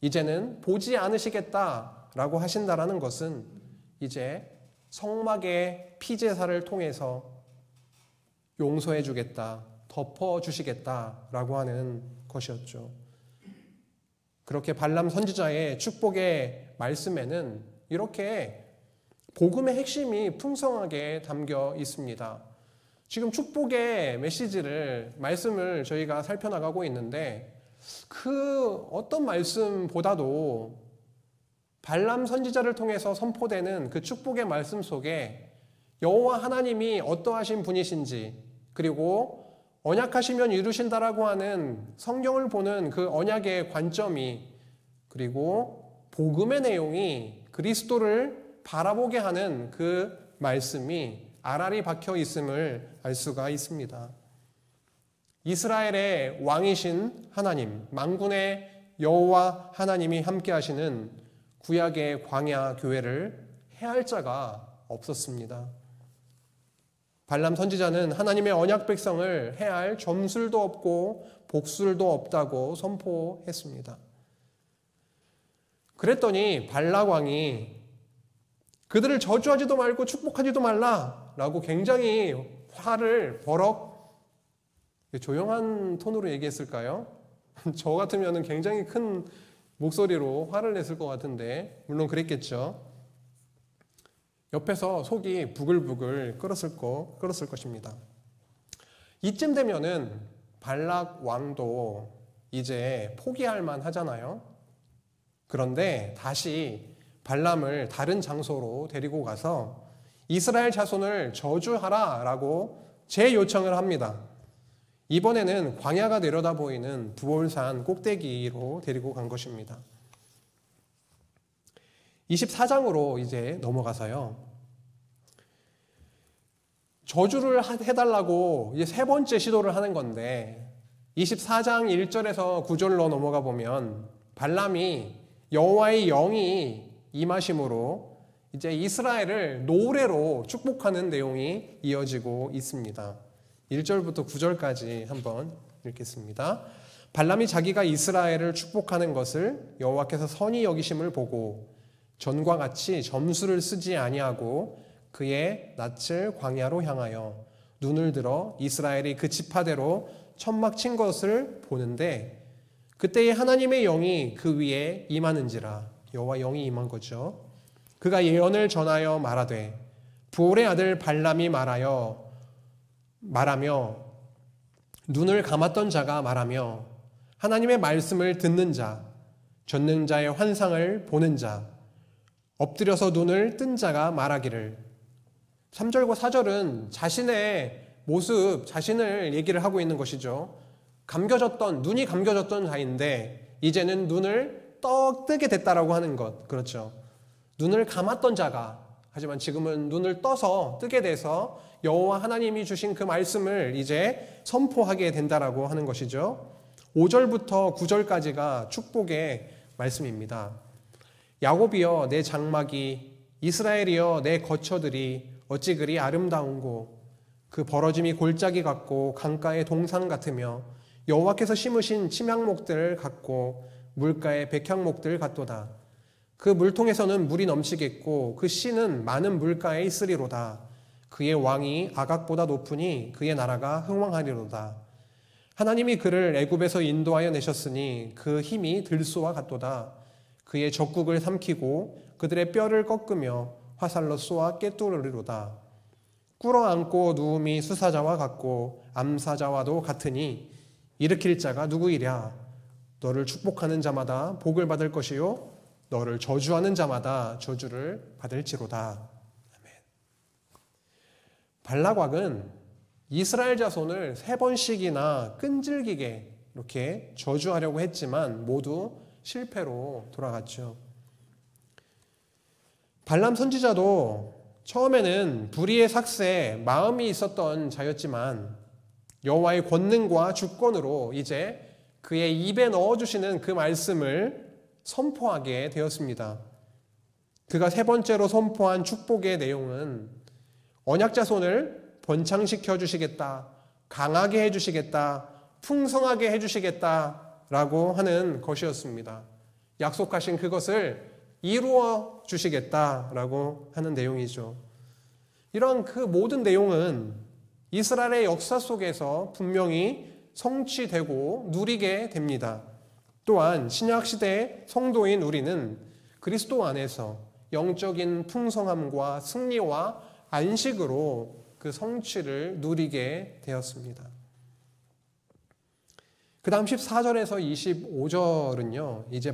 Speaker 1: 이제는 보지 않으시겠다라고 하신다라는 것은 이제 성막의 피제사를 통해서 용서해 주겠다, 덮어 주시겠다라고 하는 것이었죠. 그렇게 발람 선지자의 축복의 말씀에는 이렇게 복음의 핵심이 풍성하게 담겨 있습니다. 지금 축복의 말씀을 저희가 살펴나가고 있는데 그 어떤 말씀보다도 발람 선지자를 통해서 선포되는 그 축복의 말씀 속에 여호와 하나님이 어떠하신 분이신지, 그리고 언약하시면 이루신다라고 하는 성경을 보는 그 언약의 관점이, 그리고 복음의 내용이 그리스도를 바라보게 하는 그 말씀이 알알이 박혀 있음을 알 수가 있습니다. 이스라엘의 왕이신 하나님, 만군의 여호와 하나님이 함께 하시는 구약의 광야 교회를 해할 자가 없었습니다. 발람 선지자는 하나님의 언약 백성을 해할 점술도 없고 복술도 없다고 선포했습니다. 그랬더니 발락 왕이 그들을 저주하지도 말고 축복하지도 말라라고 굉장히 화를 버럭, 조용한 톤으로 얘기했을까요? 저 같으면 굉장히 큰 목소리로 화를 냈을 것 같은데 물론 그랬겠죠. 옆에서 속이 부글부글 끓었을 것입니다. 이쯤 되면은 발락 왕도 이제 포기할 만 하잖아요. 그런데 다시 발람을 다른 장소로 데리고 가서 이스라엘 자손을 저주하라 라고 재요청을 합니다. 이번에는 광야가 내려다 보이는 부올산 꼭대기로 데리고 간 것입니다. 24장으로 이제 넘어가서요. 저주를 해달라고 이제 세 번째 시도를 하는 건데 24장 1절에서 9절로 넘어가 보면 발람이 여호와의 영이 임하심으로 이제 이스라엘을 노래로 축복하는 내용이 이어지고 있습니다. 1절부터 9절까지 한번 읽겠습니다. 발람이 자기가 이스라엘을 축복하는 것을 여호와께서 선히 여기심을 보고 전과 같이 점수를 쓰지 아니하고 그의 낯을 광야로 향하여 눈을 들어 이스라엘이 그 지파대로 천막 친 것을 보는데 그때에 하나님의 영이 그 위에 임하는지라. 여호와 영이 임한 거죠. 그가 예언을 전하여 말하되 부올의 아들 발람이 말하며 눈을 감았던 자가 말하며 하나님의 말씀을 듣는 자, 전능자의 환상을 보는 자, 엎드려서 눈을 뜬 자가 말하기를. 3절과 4절은 자신의 모습, 자신을 얘기를 하고 있는 것이죠. 눈이 감겨졌던 자인데 이제는 눈을 떡 뜨게 됐다라고 하는 것. 그렇죠. 눈을 감았던 자가, 하지만 지금은 눈을 떠서 뜨게 돼서 여호와 하나님이 주신 그 말씀을 이제 선포하게 된다라고 하는 것이죠. 5절부터 9절까지가 축복의 말씀입니다. 야곱이여 내 장막이, 이스라엘이여 내 거처들이 어찌 그리 아름다운고, 그 벌어짐이 골짜기 같고 강가의 동산 같으며 여호와께서 심으신 침향목들 같고 물가의 백향목들 같도다. 그 물통에서는 물이 넘치겠고 그 씨는 많은 물가에 있으리로다. 그의 왕이 아각보다 높으니 그의 나라가 흥왕하리로다. 하나님이 그를 애굽에서 인도하여 내셨으니 그 힘이 들소와 같도다. 그의 적국을 삼키고 그들의 뼈를 꺾으며 화살로 쏘아 꿰뚫으리로다. 꿇어앉고 누움이 수사자와 같고 암사자와도 같으니 일으킬 자가 누구이랴. 너를 축복하는 자마다 복을 받을 것이요 너를 저주하는 자마다 저주를 받을지로다. 아멘. 발락 왕은 이스라엘 자손을 3번씩이나 끈질기게 이렇게 저주하려고 했지만 모두 실패로 돌아갔죠. 발람 선지자도 처음에는 불의의 삭새에 마음이 있었던 자였지만 여호와의 권능과 주권으로 이제 그의 입에 넣어주시는 그 말씀을 선포하게 되었습니다. 그가 세 번째로 선포한 축복의 내용은 언약 자손을 번창시켜 주시겠다, 강하게 해주시겠다, 풍성하게 해주시겠다라고 하는 것이었습니다. 약속하신 그것을 이루어 주시겠다라고 하는 내용이죠. 이런 그 모든 내용은 이스라엘의 역사 속에서 분명히 성취되고 누리게 됩니다. 또한 신약시대의 성도인 우리는 그리스도 안에서 영적인 풍성함과 승리와 안식으로 그 성취를 누리게 되었습니다. 그 다음 14절에서 25절은요, 이제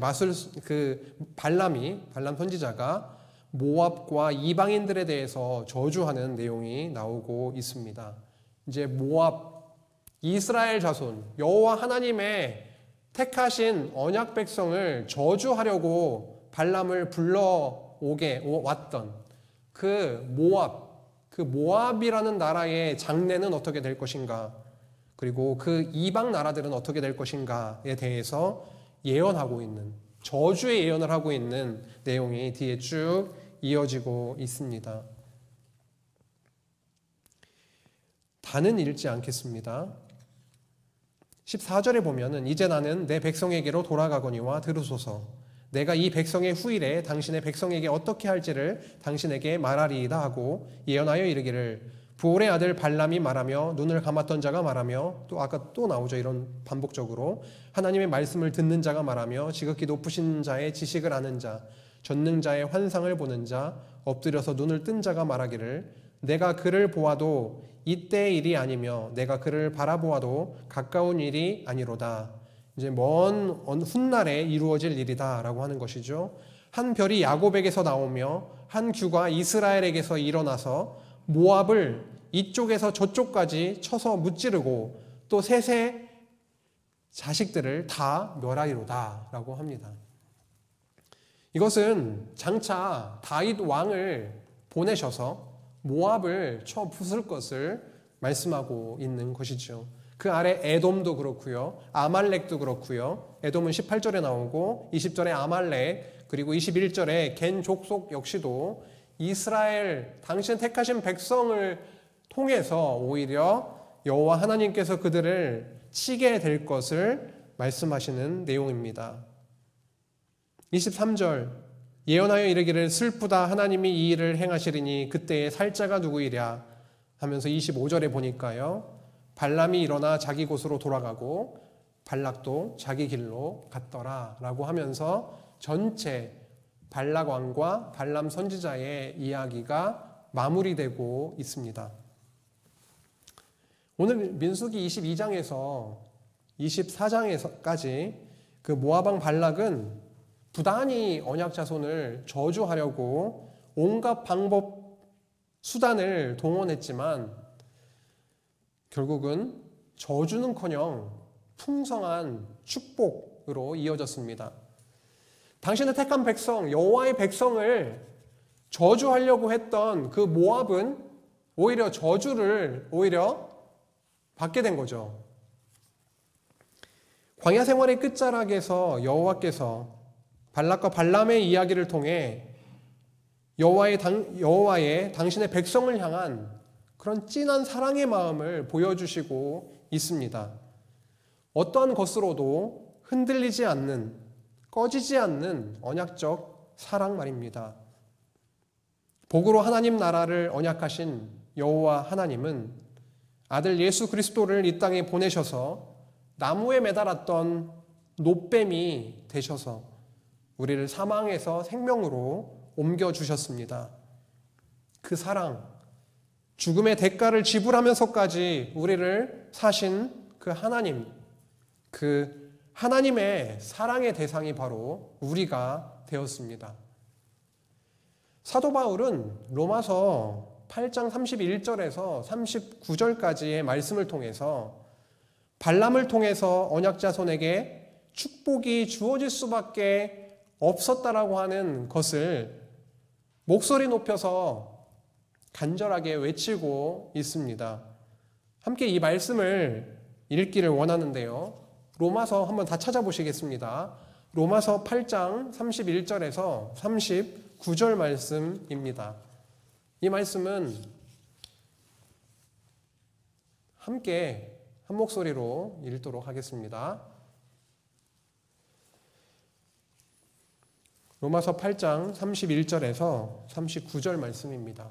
Speaker 1: 발람 선지자가 모압과 이방인들에 대해서 저주하는 내용이 나오고 있습니다. 이제 모압, 이스라엘 자손, 여호와 하나님의 택하신 언약 백성을 저주하려고 발람을 왔던 그 모압이라는 나라의 장래는 어떻게 될 것인가, 그리고 그 이방 나라들은 어떻게 될 것인가에 대해서 예언하고 있는, 저주의 예언을 하고 있는 내용이 뒤에 쭉 이어지고 있습니다. 다는 읽지 않겠습니다. 14절에 보면은 이제 나는 내 백성에게로 돌아가거니와 들으소서. 내가 이 백성의 후일에 당신의 백성에게 어떻게 할지를 당신에게 말하리이다 하고 예언하여 이르기를, 부올의 아들 발람이 말하며 눈을 감았던 자가 말하며, 또 아까 또 나오죠, 이런 반복적으로 하나님의 말씀을 듣는 자가 말하며, 지극히 높으신 자의 지식을 아는 자, 전능자의 환상을 보는 자, 엎드려서 눈을 뜬 자가 말하기를, 내가 그를 보아도 이때의 일이 아니며 내가 그를 바라보아도 가까운 일이 아니로다. 이제 먼 훗날에 이루어질 일이다 라고 하는 것이죠. 한 별이 야곱에게서 나오며 한 규가 이스라엘에게서 일어나서 모압을 이쪽에서 저쪽까지 쳐서 무찌르고 또 셋의 자식들을 다 멸하리로다 라고 합니다. 이것은 장차 다윗 왕을 보내셔서 모압을 쳐 부술 것을 말씀하고 있는 것이죠. 그 아래 에돔도 그렇고요, 아말렉도 그렇고요. 에돔은 18절에 나오고 20절에 아말렉, 그리고 21절에 겐 족속 역시도 이스라엘 당신 택하신 백성을 통해서 오히려 여호와 하나님께서 그들을 치게 될 것을 말씀하시는 내용입니다. 23절, 예언하여 이르기를 슬프다, 하나님이 이 일을 행하시리니 그때의 살자가 누구이랴 하면서 25절에 보니까요, 발람이 일어나 자기 곳으로 돌아가고 발락도 자기 길로 갔더라 라고 하면서 전체 발락 왕과 발람 선지자의 이야기가 마무리되고 있습니다. 오늘 민수기 22장에서 24장에서까지 그 모압 왕 발락은 부단히 언약 자손을 저주하려고 온갖 방법, 수단을 동원했지만 결국은 저주는커녕 풍성한 축복으로 이어졌습니다. 당신의 택한 백성, 여호와의 백성을 저주하려고 했던 그 모압은 오히려 저주를 받게 된 거죠. 광야 생활의 끝자락에서 여호와께서 발락과 발람의 이야기를 통해 여호와의 당신의 백성을 향한 그런 진한 사랑의 마음을 보여주시고 있습니다. 어떠한 것으로도 흔들리지 않는, 꺼지지 않는 언약적 사랑 말입니다. 복으로 하나님 나라를 언약하신 여호와 하나님은 아들 예수 그리스도를 이 땅에 보내셔서 나무에 매달았던 놋뱀이 되셔서 우리를 사망에서 생명으로 옮겨주셨습니다. 그 사랑, 죽음의 대가를 지불하면서까지 우리를 사신 그 하나님, 그 하나님의 사랑의 대상이 바로 우리가 되었습니다. 사도 바울은 로마서 8장 31절에서 39절까지의 말씀을 통해서 발람을 통해서 언약 자손에게 축복이 주어질 수밖에 없었다라고 하는 것을 목소리 높여서 간절하게 외치고 있습니다. 함께 이 말씀을 읽기를 원하는데요. 로마서 한번 다 찾아보시겠습니다. 로마서 8장 31절에서 39절 말씀입니다. 이 말씀은 함께 한 목소리로 읽도록 하겠습니다. 로마서 8장 31절에서 39절 말씀입니다.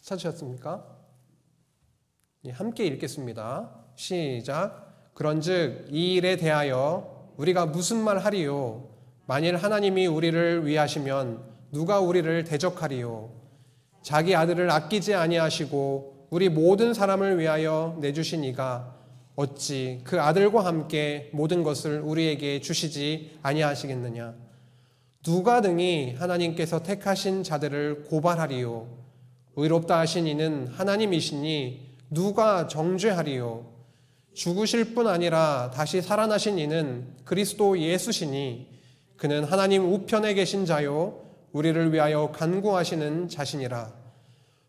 Speaker 1: 찾으셨습니까? 함께 읽겠습니다. 시작. 그런즉 이 일에 대하여 우리가 무슨 말 하리요? 만일 하나님이 우리를 위하시면 누가 우리를 대적하리요? 자기 아들을 아끼지 아니하시고 우리 모든 사람을 위하여 내주신 이가 어찌 그 아들과 함께 모든 것을 우리에게 주시지 아니하시겠느냐? 누가 등이 하나님께서 택하신 자들을 고발하리요? 의롭다 하신 이는 하나님이시니 누가 정죄하리요? 죽으실 뿐 아니라 다시 살아나신 이는 그리스도 예수시니 그는 하나님 우편에 계신 자요 우리를 위하여 간구하시는 자신이라.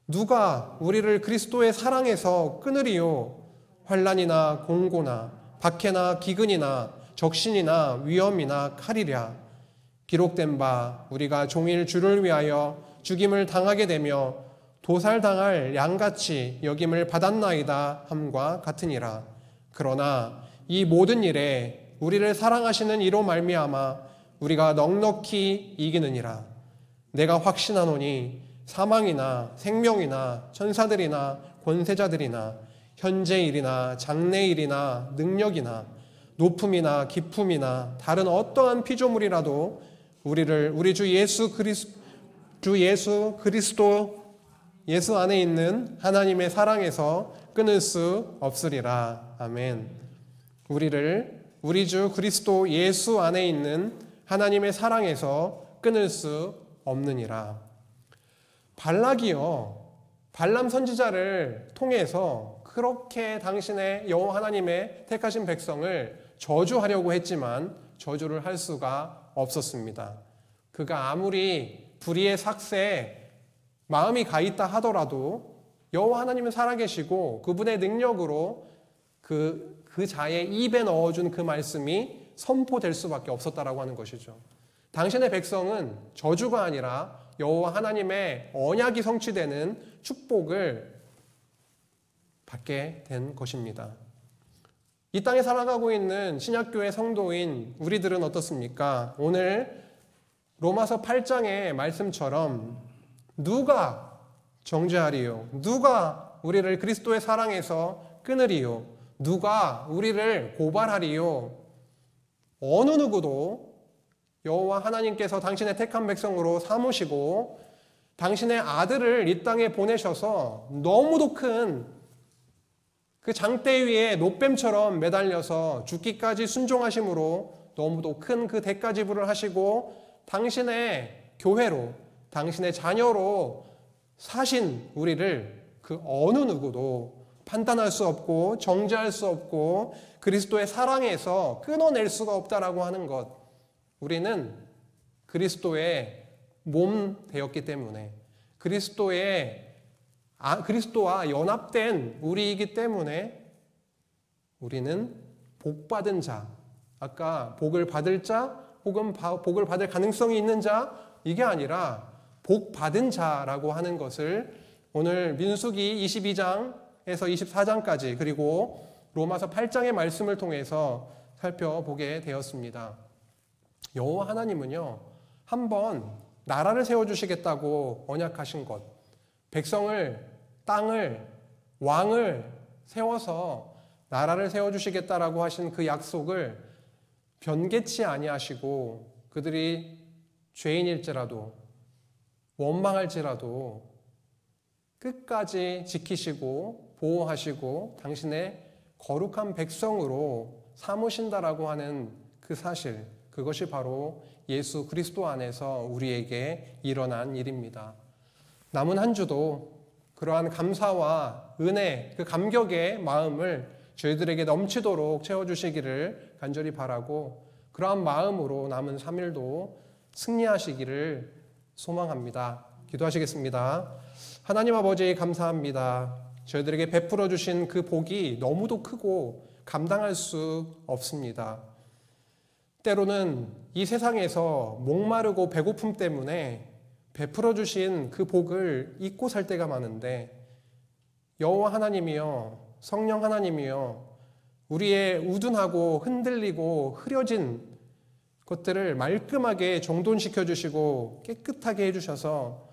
Speaker 1: 누가 우리를 그리스도의 사랑에서 끊으리요? 환난이나 공고나 박해나 기근이나 적신이나 위험이나 칼이랴. 기록된 바 우리가 종일 주를 위하여 죽임을 당하게 되며 도살당할 양같이 여김을 받았나이다 함과 같으니라. 그러나 이 모든 일에 우리를 사랑하시는 이로 말미암아 우리가 넉넉히 이기느니라. 내가 확신하노니 사망이나 생명이나 천사들이나 권세자들이나 현재일이나 장래일이나 능력이나 높음이나 깊음이나 다른 어떠한 피조물이라도 우리를 우리 주 예수 그리스도 예수 안에 있는 하나님의 사랑에서 끊을 수 없으리라. 아멘. 우리를 우리 주 그리스도 예수 안에 있는 하나님의 사랑에서 끊을 수 없느니라. 발락이요, 발람 선지자를 통해서 그렇게 당신의 여호와 하나님의 택하신 백성을 저주하려고 했지만 저주를 할 수가 없었습니다. 그가 아무리 불의의 삭새에 마음이 가 있다 하더라도 여호와 하나님은 살아계시고 그분의 능력으로 그 자의 입에 넣어준 그 말씀이 선포될 수밖에 없었다라고 하는 것이죠. 당신의 백성은 저주가 아니라 여호와 하나님의 언약이 성취되는 축복을 받게 된 것입니다. 이 땅에 살아가고 있는 신약교회 성도인 우리들은 어떻습니까? 오늘 로마서 8장의 말씀처럼 누가 정죄하리요? 누가 우리를 그리스도의 사랑에서 끊으리요? 누가 우리를 고발하리요? 어느 누구도 여호와 하나님께서 당신의 택한 백성으로 삼으시고 당신의 아들을 이 땅에 보내셔서 너무도 큰 그 장대 위에 노뱀처럼 매달려서 죽기까지 순종하심으로 너무도 큰 그 대가 지불을 하시고 당신의 교회로 당신의 자녀로 사신 우리를 그 어느 누구도 판단할 수 없고 정죄할 수 없고 그리스도의 사랑에서 끊어낼 수가 없다라고 하는 것. 우리는 그리스도의 몸 되었기 때문에 그리스도와 연합된 우리이기 때문에 우리는 복받은 자, 아까 복을 받을 자 혹은 복을 받을 가능성이 있는 자, 이게 아니라 복받은 자라고 하는 것을 오늘 민수기 22장에서 24장까지 그리고 로마서 8장의 말씀을 통해서 살펴보게 되었습니다. 여호와 하나님은요, 한번 나라를 세워주시겠다고 언약하신 것, 백성을, 땅을, 왕을 세워서 나라를 세워주시겠다라고 하신 그 약속을 변개치 아니하시고 그들이 죄인일지라도 원망할지라도 끝까지 지키시고 보호하시고 당신의 거룩한 백성으로 삼으신다라고 하는 그 사실, 그것이 바로 예수 그리스도 안에서 우리에게 일어난 일입니다. 남은 한 주도 그러한 감사와 은혜, 그 감격의 마음을 저희들에게 넘치도록 채워주시기를 간절히 바라고 그러한 마음으로 남은 3일도 승리하시기를 소망합니다. 기도하시겠습니다. 하나님 아버지 감사합니다. 저희들에게 베풀어 주신 그 복이 너무도 크고 감당할 수 없습니다. 때로는 이 세상에서 목마르고 배고픔 때문에 베풀어 주신 그 복을 잊고 살 때가 많은데, 여호와 하나님이여, 성령 하나님이여, 우리의 우둔하고 흔들리고 흐려진 것들을 말끔하게 정돈시켜 주시고 깨끗하게 해주셔서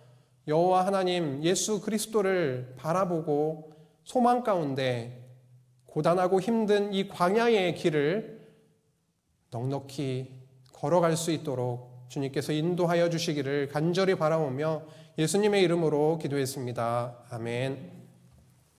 Speaker 1: 여호와 하나님 예수 그리스도를 바라보고 소망 가운데 고단하고 힘든 이 광야의 길을 넉넉히 걸어갈 수 있도록 주님께서 인도하여 주시기를 간절히 바라오며 예수님의 이름으로 기도했습니다. 아멘.